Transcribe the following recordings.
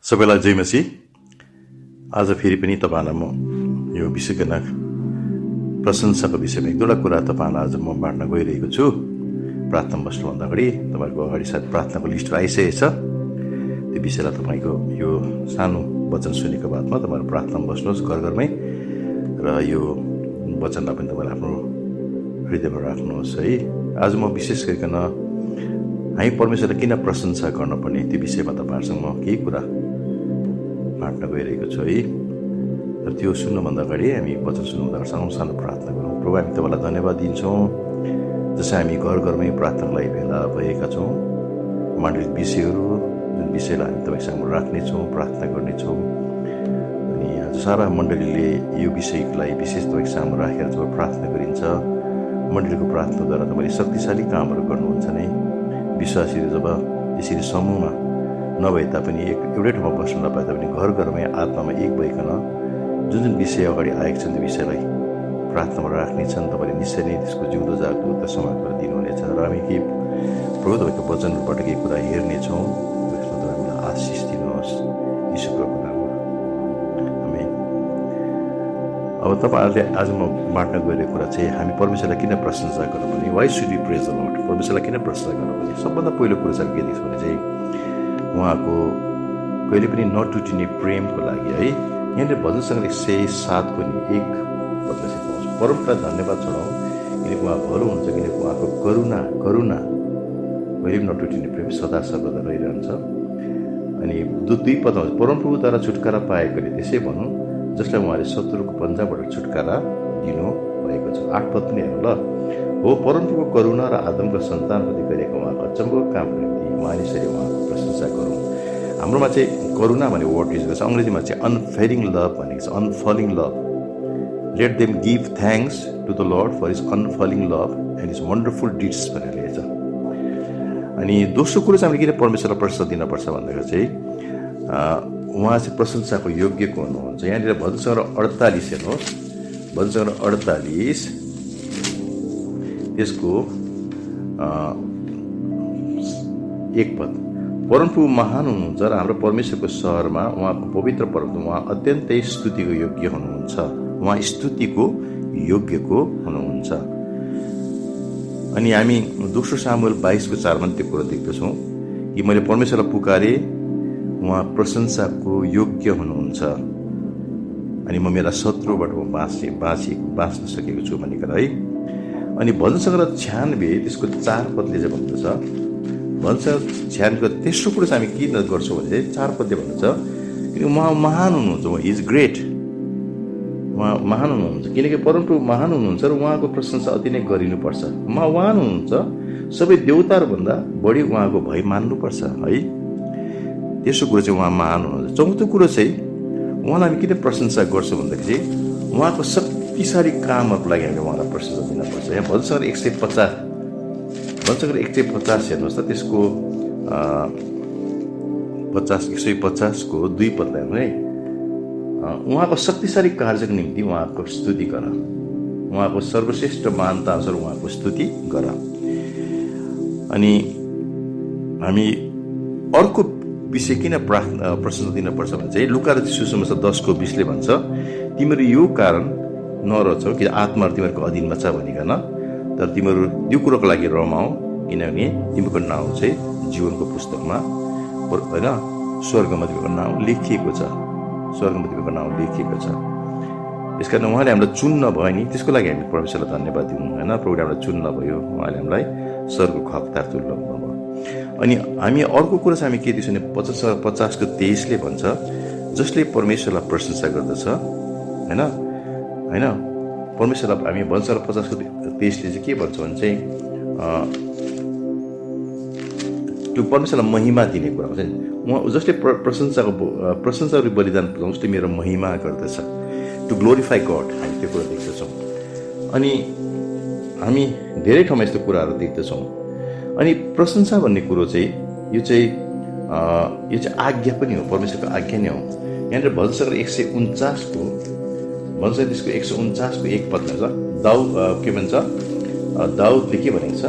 सबैलाई जय मसीह। आज फेरि पनि तपाईँहरूलाई म यो विषयका प्रशंसाको विषयमा एक दुईवटा कुरा तपाईँहरूलाई आज म बाँड्न गइरहेको छु। प्रार्थना बस्नुभन्दा अगाडि तपाईँको अगाडि सायद प्रार्थनाको लिस्ट आइसकेको छ। त्यो विषयलाई तपाईँको यो सानो वचन सुनेको बादमा तपाईँहरू प्रार्थनामा बस्नुहोस् घर घरमै, र यो वचनलाई पनि तपाईँले आफ्नो हृदयमा राख्नुहोस् है। आज म विशेष गरिकन हामी परमेश्वरलाई किन प्रशंसा गर्नुपर्ने त्यो विषयमा तपाईँहरूसँग म केही कुरा बाँड्न गइरहेको छु है। र त्यो सुन्नुभन्दा अगाडि हामी वचन सुन्नुभन्दा अगाडि सानो प्रार्थना गरौँ। प्रभु, हामी तपाईँलाई धन्यवाद दिन्छौँ जसै हामी घर घरमै प्रार्थनालाई भेला भएका छौँ। मण्डलिक विषयहरू जुन विषयलाई हामी तपाईँ सामु राख्नेछौँ, प्रार्थना गर्नेछौँ। अनि आज सारा मण्डलीले यो विषयलाई विशेष तपाईँ सामु राखेर जब प्रार्थना गरिन्छ, मण्डलीको प्रार्थनाद्वारा तपाईँले शक्तिशाली कामहरू गर्नुहुन्छ नै। विश्वासीहरू जब यसरी समूहमा नभए तापनि एउटै ठाउँमा बस्नु नपाए तापनि घर घरमै आत्मामा एक भइकन जुन जुन विषय अगाडि आएका छन् त्यो विषयलाई प्रार्थनामा राख्नेछन्। तपाईँले निश्चय नै त्यसको जिउँदो जाग्दो उत्तर समाजबाट दिनुहुनेछ। र हामी केही प्रभु तपाईँको वचनबाट केही कुरा हेर्नेछौँ। त्यसमा तपाईँलाई आशिष दिनुहोस् यीशु प्रभुको नाममा, आमेन। अब तपाईँहरूले आज म बाँड्न गइरहेको कुरा चाहिँ हामी परमेश्वरलाई किन प्रशंसा गर्नुपर्ने, why should we praise the Lord, परमेश्वरलाई किन प्रशंसा गर्नुपर्ने। सबभन्दा पहिलो कुरा चाहिँ के देख्छौँ भने चाहिँ उहाँको कहिले पनि नटुटिने प्रेमको लागि है। यहाँनिर भजन सङ्ग्रह 107 को 1 पदमा चाहिँ पाउँछ, परमलाई धन्यवाद चढाउँ किनकि उहाँ भलो हुन्छ, किनकि उहाँको करुणा कहिले पनि नटुटिने प्रेम सदा सर्वदा रहिरहन्छ। अनि दुई पदमा परमप्रभुद्वारा छुटकारा पाएकोले त्यसै भनौँ जसलाई उहाँले शत्रुको पन्जाबाट छुटकारा दिनु भएको छ। 8 पद पनि हेर्नु ल। हो परमप्रभुको करुणा र आदमको सन्तानप्रति गरेको उहाँको अचम्मको कामको निम्ति मानिसहरूले उहाँको प्रशंसा गरौँ। हाम्रोमा चाहिँ करुणा भन्ने वर्ड युज गर्छ, अङ्ग्रेजीमा चाहिँ अनफेरिङ लभ भनेको छ, unfailing love. Let them give thanks to the Lord for his unfailing love and his wonderful deeds भनेर लेखेको छ। अनि दोस्रो कुरो चाहिँ हामीले किन परमेश्वरलाई प्रशंसा दिनुपर्छ भन्दाखेरि चाहिँ उहाँ चाहिँ प्रशंसाको योग्यको हुनुहुन्छ। यहाँनिर भजन सङ्ग्रह 48 हेर्नुहोस्, भजन सङ्ग्रह 48 त्यसको 1 पद। परमप्रभु महान हुनुहुन्छ र हाम्रो परमेश्वरको सहरमा उहाँको पवित्र पर्वत उहाँ अत्यन्तै स्तुतिको योग्य हुनुहुन्छ। उहाँ स्तुतिको योग्यको हुनुहुन्छ। अनि हामी दोस्रो सामुएल 22 को 4 त्यो कुरा देख्दछौँ कि मैले परमेश्वरलाई पुकारे, उहाँ प्रशंसाको योग्य हुनुहुन्छ। अनि म मेरा शत्रुबाट बाँच्न सकेको छु भनिकन है। अनि भजन सङ्ग्रह 96 त्यसको 4 पदले चाहिँ भन्दछ, भन्छ 96 तेस्रो कुरो चाहिँ हामी किन गर्छौँ भने चाहिँ 4 पदले भन्दछ किनकि उहाँ महान हुनुहुन्छ, उहाँ इज ग्रेट, उहाँ महान हुनुहुन्छ। किनकि परमप्रभु महान हुनुहुन्छ र उहाँको प्रशंसा अति नै गरिनुपर्छ। उहाँ महान हुनुहुन्छ, सबै देवताहरूभन्दा बढी उहाँको भय मान्नुपर्छ है। तेस्रो कुरो चाहिँ उहाँ महान हुनुहुन्छ। चौथो कुरो चाहिँ उहाँलाई हामी किन प्रशंसा गर्छौँ भन्दाखेरि चाहिँ उहाँको शक्तिशाली कामहरूको लागि हामीले उहाँलाई प्रशंसा दिनुपर्छ। यहाँ भजन सङ्ग्रह 150 हेर्नुहोस् त, त्यसको 150 को 2 पदलाई हेर्नु है। उहाँको शक्तिशाली कार्यको निम्ति उहाँको स्तुति गर, उहाँको सर्वश्रेष्ठ महानता अनुसार उहाँको स्तुति गर। अनि हामी अर्को विषय किन प्रशंसा दिनुपर्छ भने चाहिँ लुका र सुसमाचार 10 को 20 भन्छ, तिमीहरू यो कारण नरहछौ कि आत्माहरू तिमीहरूको अधीनमा छ भनिकन, तर तिमीहरू यो कुरोको लागि रमाऊ किनभने तिमीहरूको नाउँ चाहिँ जीवनको पुस्तकमा होइन स्वर्गमा तिमीहरूको नाउँ लेखिएको छ, स्वर्गमा तिमीहरूको नाउँ लेखिएको छ। यस कारण उहाँले हामीलाई चुन्न भयो नि, त्यसको लागि हामी परमेश्वरलाई धन्यवाद दिउँ होइन। प्रभुले हामीलाई चुन्न भयो, उहाँले हामीलाई स्वर्गको हकदार तुल्याउनु भयो। अनि हामी अर्को कुरा चाहिँ हामी के दिन्छौँ भने 50 को 23 भन्छ, जसले परमेश्वरलाई प्रशंसा गर्दछ होइन होइन परमेश्वरलाई हामी भन्छ। 50 को 23 चाहिँ के भन्छ भने चाहिँ त्यो परमेश्वरलाई महिमा दिने कुरा हुन्छ नि। उहाँ जसले प्रशंसाको बलिदान पुऱ्याउँछ उसले मेरो महिमा गर्दछ, टु ग्लोरिफाई गड, हामी त्यो कुरा देख्दछौँ। अनि हामी धेरै ठाउँमा यस्तो कुराहरू देख्दछौँ। अनि प्रशंसा भन्ने कुरो चाहिँ यो चाहिँ आज्ञा पनि हो, परमेश्वरको आज्ञा नै हो। यहाँनिर भजन सङ्ग्रह 149 को भन्छ, त्यसको 149 को 1 पदमा छ, के भन्छ, दाउदले के भनेको छ,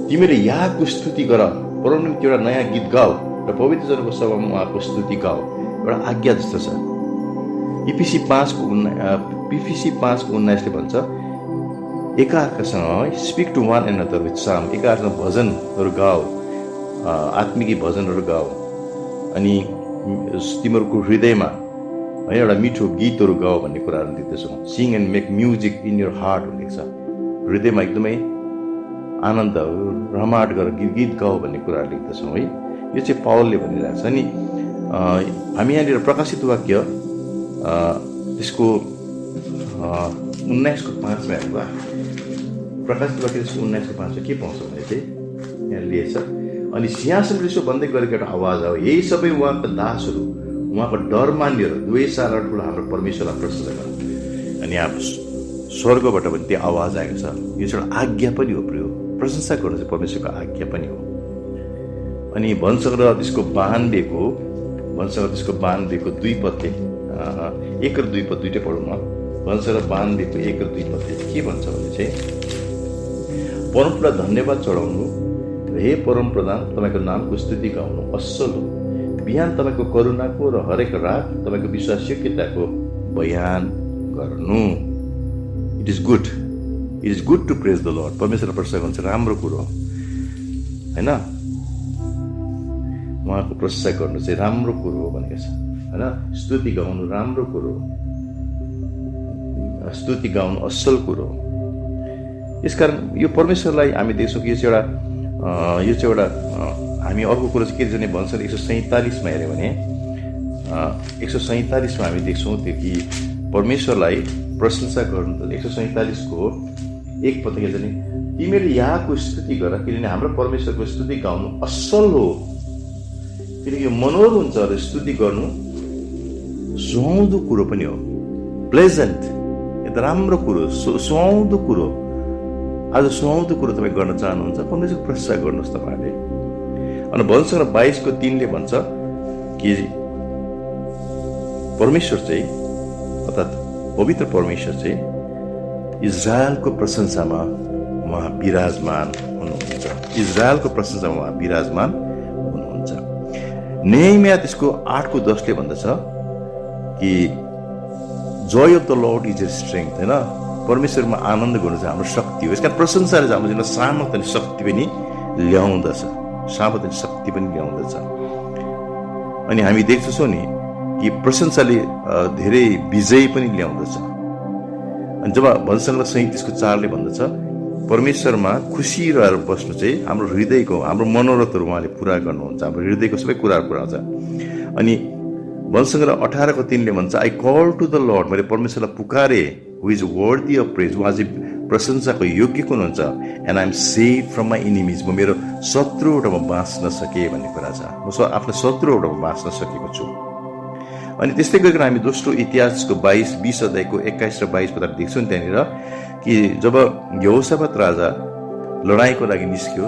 तिमीले यहाँको स्तुति गर, परमप्रभुको एउटा नयाँ गीत गाऊ र पवित्रजनको सभामा उहाँको स्तुति गाऊ एउटा आज्ञा जस्तो छ। पिपिसी 5:19 भन्छ एकाअर्कासँग speak to one another with psalm, एकाअर्कासँग भजनहरू गाऊ, आत्मिकी भजनहरू गाऊ, अनि तिमीहरूको हृदयमा है एउटा मिठो गीतहरू गाऊ भन्ने कुराहरू देख्दछौँ। Sing and make music in your heart भनेको छ। हृदयमा एकदमै आनन्द रमाट गरेर गीत गाऊ भन्ने कुराहरू लेख्दछौँ है। यो चाहिँ पावलले भनिरहेको छ। अनि हामी यहाँनिर प्रकाशित वाक्य त्यसको 19:5 हेर्दा प्रकाशित वाक्य त्यसको 19:5 के पाउँछ भने चाहिँ यहाँ लिएछ, अनि सिंहासन यसो भन्दै गरेको एउटा आवाज आयो, यही सबै उहाँका दासहरू उहाँको डर मानिएर दुवै सारा ठुलो हाम्रो परमेश्वरलाई प्रशंसा गर। अनि यहाँ स्वर्गबाट पनि त्यो आवाज आएको छ। यो चाहिँ एउटा आज्ञा पनि हो प्रिय, प्रशंसा गर्नु चाहिँ परमेश्वरको आज्ञा पनि हो। अनि भन्छ र त्यसको बाँधिएको 2 पत्ते 1 र 2 पद दुइटै पढौँ न। भन्छ र बाँधिएको 1 र 2 पत्ते के भन्छ भने चाहिँ परमप्रभुलाई धन्यवाद चढाउनु र हे परम प्रधान तपाईँको नामको स्तुति गाउनु असल हो। बिहान तपाईँको करुणाको र हरेक रात तपाईँको विश्वासयोग्यताको बयान गर्नु। It is good to praise the Lord. परमेश्वरलाई प्रशंसा गर्नु चाहिँ राम्रो कुरो हो होइन। उहाँको प्रशंसा गर्नु चाहिँ राम्रो कुरो हो भनेको छ होइन। स्तुति गाउनु राम्रो कुरो हो, स्तुति गाउनु असल कुरो हो। यसकारण यो परमेश्वरलाई हामी देख्छौँ कि यो चाहिँ एउटा हामी अर्को कुरो चाहिँ के जाने भन्छ 147 हेऱ्यो भने 147 हामी देख्छौँ त्यो कि परमेश्वरलाई प्रशंसा गर्नु त 147 को 1 पद के जाने तिमीले यहाँको स्तुति गर किनभने हाम्रो परमेश्वरको स्तुति गाउनु असल हो। किनकि यो मनोहर हुन्छ र स्तुति गर्नु सुहाउँदो कुरो पनि हो, प्लेजेन्ट, एकदम राम्रो कुरो, सुहाउँदो कुरो। आज सुहाउँदो कुरो तपाईँ गर्न चाहनुहुन्छ परमेश्वरको प्रशंसा गर्नुहोस् तपाईँहरूले। अनि भन्छ र 22:3 भन्छ कि परमेश्वर चाहिँ अर्थात् पवित्र परमेश्वर चाहिँ इजरायलको प्रशंसामा उहाँ विराजमान हुनुहुन्छ। इजरायलको प्रशंसामा उहाँ विराजमान हुनुहुन्छ। नेहेमिया त्यसको 8:10 भन्दछ कि Joy of the lord is a strength होइन। परमेश्वरमा आनन्द गर्नु चाहिँ हाम्रो शक्ति हो। यसका प्रशंसाले चाहिँ हाम्रो जीवनमा सामर्थ्य अनि शक्ति पनि ल्याउँदछ, सामर्थ्य अनि शक्ति पनि ल्याउँदछ। अनि हामी देख्छौँ नि कि प्रशंसाले धेरै विजय पनि ल्याउँदछ। अनि जब भजन 37:4 भन्दछ परमेश्वरमा खुसी रहेर बस्नु चाहिँ हाम्रो हृदयको हाम्रो मनोरथहरू उहाँले पुरा गर्नुहुन्छ, हाम्रो हृदयको सबै कुराहरू पुरा हुन्छ। अनि भजन 18:3 भन्छ I call to the Lord, मैले परमेश्वरलाई पुकारे हु इज वर्दी अफ प्रेज, उहाँ चाहिँ प्रशंसाको योग्य हुनुहुन्छ। And I am save from my enemies, म मेरो शत्रुबाट म बाँच्न सकेँ भन्ने कुरा छ। म आफ्नो शत्रुबाट म बाँच्न सकेको छु। अनि त्यस्तै गरेर हामी दोस्रो इतिहासको 20 अध्यायको 21 र 22 पद देख्छौँ त्यहाँनिर कि जब यहोशाफात राजा लडाइँको लागि निस्क्यो,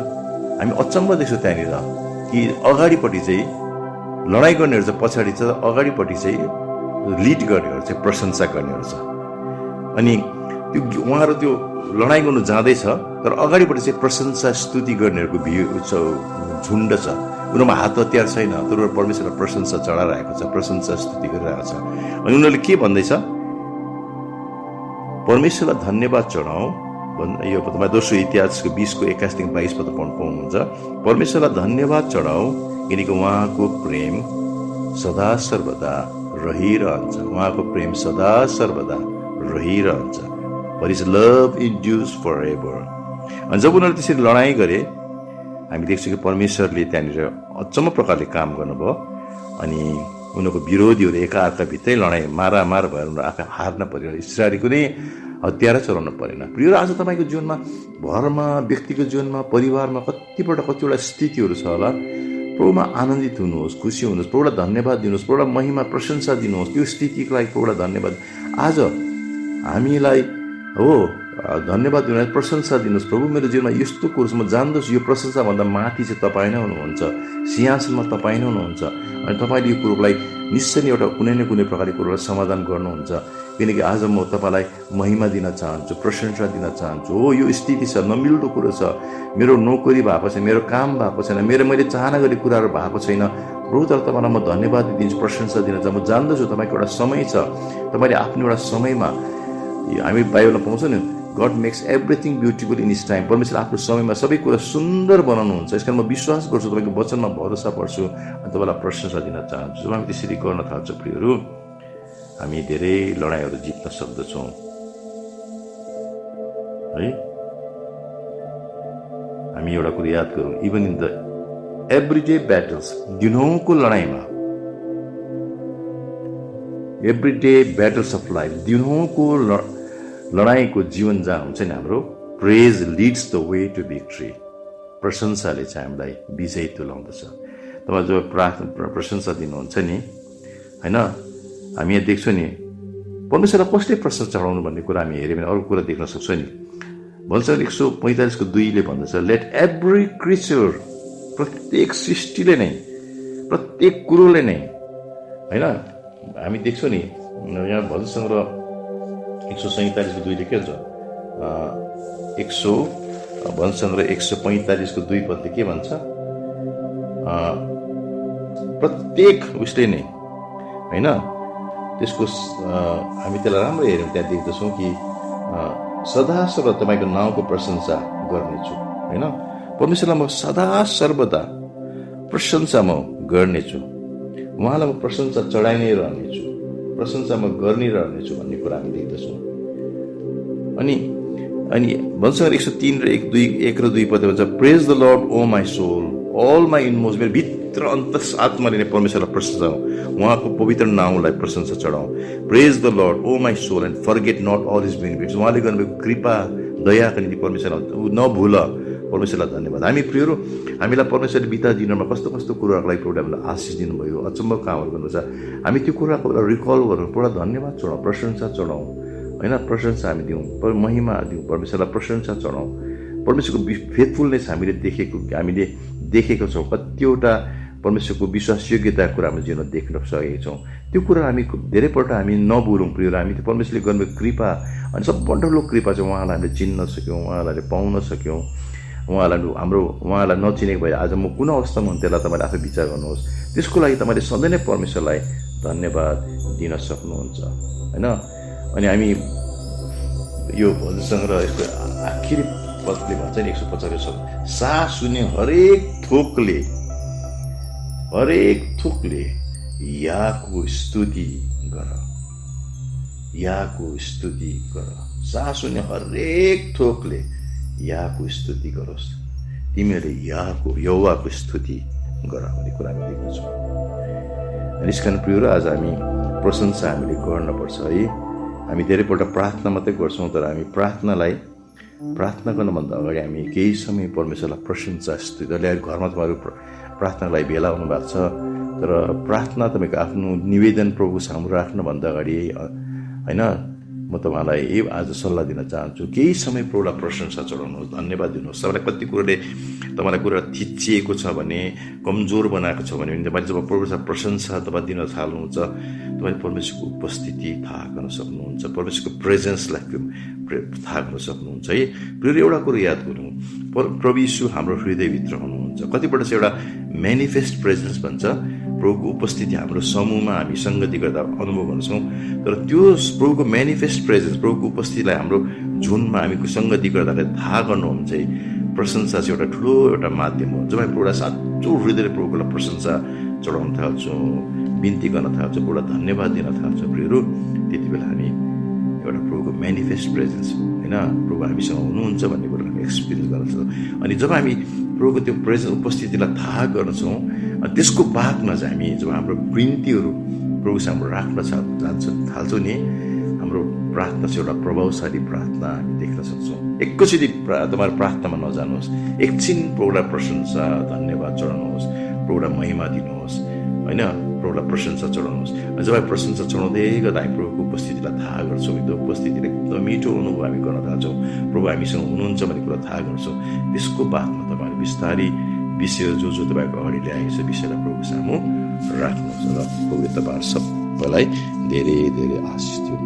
हामी अचम्म देख्छौँ त्यहाँनिर कि अगाडिपट्टि चाहिँ लडाइँ गर्नेहरू चाहिँ पछाडि छ, अगाडिपट्टि चाहिँ लिड गर्नेहरू चाहिँ प्रशंसा गर्नेहरू छ। अनि त्यो उहाँहरू त्यो लडाइँ गर्नु जाँदैछ तर अगाडिपट्टि चाहिँ प्रशंसा स्तुति गर्नेहरूको झुन्ड छ। उनीहरूमा हात हतियार छैन तर परमेश्वरलाई प्रशंसा चढाइरहेको छ, प्रशंसा स्तुति गरिरहेको छ। अनि उनीहरूले के भन्दैछ, परमेश्वरलाई धन्यवाद चढाऊ। यो तपाईँ दोस्रो इतिहासको 20:21-22 पद पाउनुहुन्छ। परमेश्वरलाई धन्यवाद चढाऊ किनकि उहाँको प्रेम सदा सर्वदा रहिरहन्छ, उहाँको प्रेम सदा सर्वदा रहिरहन्छ। For his love endures for ever. अनि जब उनीहरूले त्यसरी लडाइँ गरे हामी देख्छौँ कि परमेश्वरले त्यहाँनिर अचम्म प्रकारले काम गर्नुभयो। अनि उनीहरूको विरोधीहरू एकाअर्काभित्रै लडाइँ मारामार भएर उनीहरू आफै हार्न पऱ्यो। इस्राएली कुनै हतियार चलाउनु परेन। प्रिय आज तपाईँको जीवनमा, घरमा, व्यक्तिको जीवनमा, परिवारमा कतिवटा स्थितिहरू छ होला। प्रभुमा आनन्दित हुनुहोस्, खुसी हुनुहोस्, प्रभुलाई धन्यवाद दिनुहोस्, प्रभुलाई महिमा प्रशंसा दिनुहोस्। त्यो स्थितिको लागि प्रभुलाई धन्यवाद। आज हामीलाई हो धन्यवाद दिनुहोस्, प्रशंसा दिनुहोस्। प्रभु मेरो जीवनमा यस्तो कुरो म जान्दछु, यो प्रशंसाभन्दा माथि चाहिँ तपाईँ नै हुनुहुन्छ, सिंहासनमा तपाईँ नै हुनुहुन्छ। अनि तपाईँले यो कुरोलाई निश्चय नै एउटा कुनै न कुनै प्रकारको कुरोलाई समाधान गर्नुहुन्छ। किनकि आज म तपाईँलाई महिमा दिन चाहन्छु, प्रशंसा दिन चाहन्छु। हो, यो स्थिति छ, नमिल्दो कुरो छ, मेरो नोकरी भएको छैन, मेरो काम भएको छैन, मैले चाहना गर्ने कुराहरू भएको छैन, प्रभु तर तपाईँलाई म धन्यवाद दिन्छु, प्रशंसा दिन चाहन्छु। म जान्दछु तपाईँको एउटा समय छ, तपाईँले आफ्नो एउटा समयमा, हामी बाइबलमा पाउँछौँ नि, God makes everything beautiful in his time. परमेश्वर आफ्नो समयमा सबै कुरा सुन्दर बनाउनुहुन्छ। यस कारण म विश्वास गर्छु, तपाईँको वचनमा भरोसा पर्छु अनि तपाईँलाई प्रशंसा दिन चाहन्छु। जब हामी त्यसरी गर्न थाल्छौँ प्रियहरू, हामी धेरै लडाइँहरू जित्न सक्दछौँ है। हामी एउटा कुरो याद गरौँ, even in the everyday battles, दिनहुँको लडाइँमा, एभ्रिडे ब्याटल्स अफ लाइफ, दिनहुँको लडाइँको जीवन जहाँ हुन्छ नि हाम्रो, praise leads the way to victory. प्रशंसाले चाहिँ हामीलाई विजय तुल्याउँदछ। तपाईँ जब प्रशंसा दिनुहुन्छ नि होइन, हामी यहाँ देख्छौँ नि, परमेश्वरलाई कसले प्रशंसा चढाउनु भन्ने कुरा हामी हेऱ्यो भने अरू कुरा देख्न सक्छौँ नि। भन्छ 145:2 भन्दछ, लेट एभ्री क्रिचर, प्रत्येक सृष्टिले नै, प्रत्येक कुरोले नै होइन। हामी देख्छौँ नि यहाँ भजन सङ्ग्रह 147:2 के भन्छ, भजन सङ्ग्रह 145:2 पदले के भन्छ, प्रत्येक उसले नै होइन, त्यसको हामी त्यसलाई राम्रो हेऱ्यौँ, त्यहाँ देख्दछौँ कि सदा सर्वदा तपाईँको नाउँको प्रशंसा गर्नेछु होइन। परमेश्वरलाई म सदा सर्वदा प्रशंसा म गर्नेछु, उहाँलाई म प्रशंसा चढाइ नै रहनेछु, प्रशंसा म गर्ने रहनेछु भन्ने कुरा हामी देख्दछौँ। अनि भन्छ 103:1 र 2 पद भन्छ, praise the Lord O my soul, all my inmost, मेरो भित्र अन्तस आत्माले नै परमेश्वरलाई प्रशंसा, उहाँको पवित्र नाउँलाई प्रशंसा चढाउँ। Praise the Lord O my soul and forget not all his benefits, उहाँले गर्नुभएको कृपा दयाको निम्ति परमेश्वरलाई नभुल, परमेश्वरलाई धन्यवाद। हामी प्रियहरू, हामीलाई परमेश्वरले बिता दिनमा कस्तो कस्तो कुराहरूको लागि एउटा हामीलाई आशिष दिनुभयो, अचम्म कामहरू गर्नुहुन्छ, हामी त्यो कुराको रिकल गरौँ, एउटा धन्यवाद चढाउँ, प्रशंसा चढाउँ होइन। प्रशंसा हामी दिउँ, महिमा दिउँ, परमेश्वरलाई प्रशंसा चढाउँ। परमेश्वरको फेथफुलनेस हामीले देखेको छौँ, कतिवटा परमेश्वरको विश्वासयोग्यताको कुरा हामी जीवनमा देख्न सकेका छौँ। त्यो कुरा हामी धेरैपल्ट हामी नबुलौँ प्रियहरू। हामी त्यो परमेश्वरले गर्नुभएको कृपा अनि सबभन्दा ठुलो कृपा चाहिँ उहाँलाई हामीले चिन्न सक्यौँ, उहाँलाई पाउन सक्यौँ। उहाँलाई नचिनेको भए आज म कुन अवस्थामा हुन् त्यसलाई तपाईँले आफै विचार गर्नुहोस्। त्यसको लागि तपाईँले सधैँ नै परमेश्वरलाई धन्यवाद दिन सक्नुहुन्छ होइन। अनि हामी यो भजन सङ्ग्रह यसको आखिरी पदले भन्छ नि 150, सास सुन्ने हरेक थोकले याको स्तुति गर, याको स्तुति गर। सास सुन्ने हरेक थोकले याको स्तुति गरोस्, तिमीहरूले यहोवाको स्तुति गर भन्ने कुरा हामी देख्दछौँ। यस कारण प्रियहरू, आज हामी प्रशंसा हामीले गर्नुपर्छ है। हामी धेरैपल्ट प्रार्थना मात्रै गर्छौँ, तर हामी प्रार्थना गर्नुभन्दा अगाडि हामी केही समय परमेश्वरलाई प्रशंसा स्तुति, घरमा तपाईँहरू प्रार्थनाको लागि भेला हुनुभएको छ, तर प्रार्थना तपाईँको आफ्नो निवेदन प्रभुको सामु राख्नुभन्दा अगाडि होइन, म तपाईँलाई आज सल्लाह दिन चाहन्छु, केही समय प्रभुलाई प्रशंसा चढाउनुहोस्, धन्यवाद दिनुहोस्। तपाईँलाई कति कुरोले तपाईँलाई कुरा थिचिएको छ भने, कमजोर बनाएको छ भने तपाईँले जब प्रभुसँग प्रशंसा तपाईँ दिन थाल्नुहुन्छ, तपाईँले परमेश्वरको उपस्थिति थाहा गर्न सक्नुहुन्छ, परमेश्वरको प्रेजेन्सलाई थाहा गर्न सक्नुहुन्छ है। फेरि एउटा कुरो याद गरौँ, प्रभु यीशु हाम्रो हृदयभित्र हुनुहुन्छ। कतिपल्ट चाहिँ एउटा म्यानिफेस्ट प्रेजेन्स भन्छ, प्रभुको उपस्थिति हाम्रो समूहमा हामी सङ्गति गर्दा अनुभव गर्छौँ, तर त्यो प्रभुको म्यानिफेस्ट प्रेजेन्स, प्रभुको उपस्थितिलाई हाम्रो झुनमा हामी सङ्गति गर्दाखेरि थाहा गर्नु हो चाहिँ प्रशंसा चाहिँ एउटा ठुलो एउटा माध्यम हो। जब हामी प्रभुलाई साँचो हृदयले प्रभुलाई प्रशंसा चढाउन थाल्छौँ, बिन्ती गर्न थाल्छौँ, प्रभुलाई धन्यवाद दिन थाल्छौँ प्रियहरू, त्यति बेला हामी एउटा प्रभुको म्यानिफेस्ट प्रेजेन्स होइन, प्रभु हामीसँग हुनुहुन्छ भन्ने कुरो हामी एक्सपिरियन्स गर्छौँ। अनि जब हामी प्रभुको त्यो प्रेजेन्स उपस्थितिलाई थाहा गर्छौँ, अनि त्यसको बादमा चाहिँ हामी जब हाम्रो बिन्तीहरू प्रभुसँग राख्न थाल्छौँ नि, हाम्रो प्रार्थना चाहिँ एउटा प्रभावशाली प्रार्थना हामी देख्न सक्छौँ। एकैचोटि तपाईँहरू प्रार्थनामा नजानुहोस्, एकछिन प्रभुलाई प्रशंसा धन्यवाद चढाउनुहोस्, प्रभुलाई महिमा दिनुहोस् होइन, प्रभुलाई प्रशंसा चढाउनुहोस्। जब हामी प्रशंसा चढाउँदै गर्दा हामी प्रभुको उपस्थितिलाई थाहा गर्छौँ, त्यो उपस्थितिले एकदम मिठो अनुभव हामी गर्न थाल्छौँ, प्रभु हामीसँग हुनुहुन्छ भन्ने कुरा थाहा गर्छौँ। त्यसको बादमा तपाईँहरू बिस्तारै विषय जो तपाईँको अगाडि ल्याएको छ विषयलाई प्रभु सामु राख्नुहोस् र प्रभु तपाईँहरू सबैलाई धेरै धेरै आशिष दियो।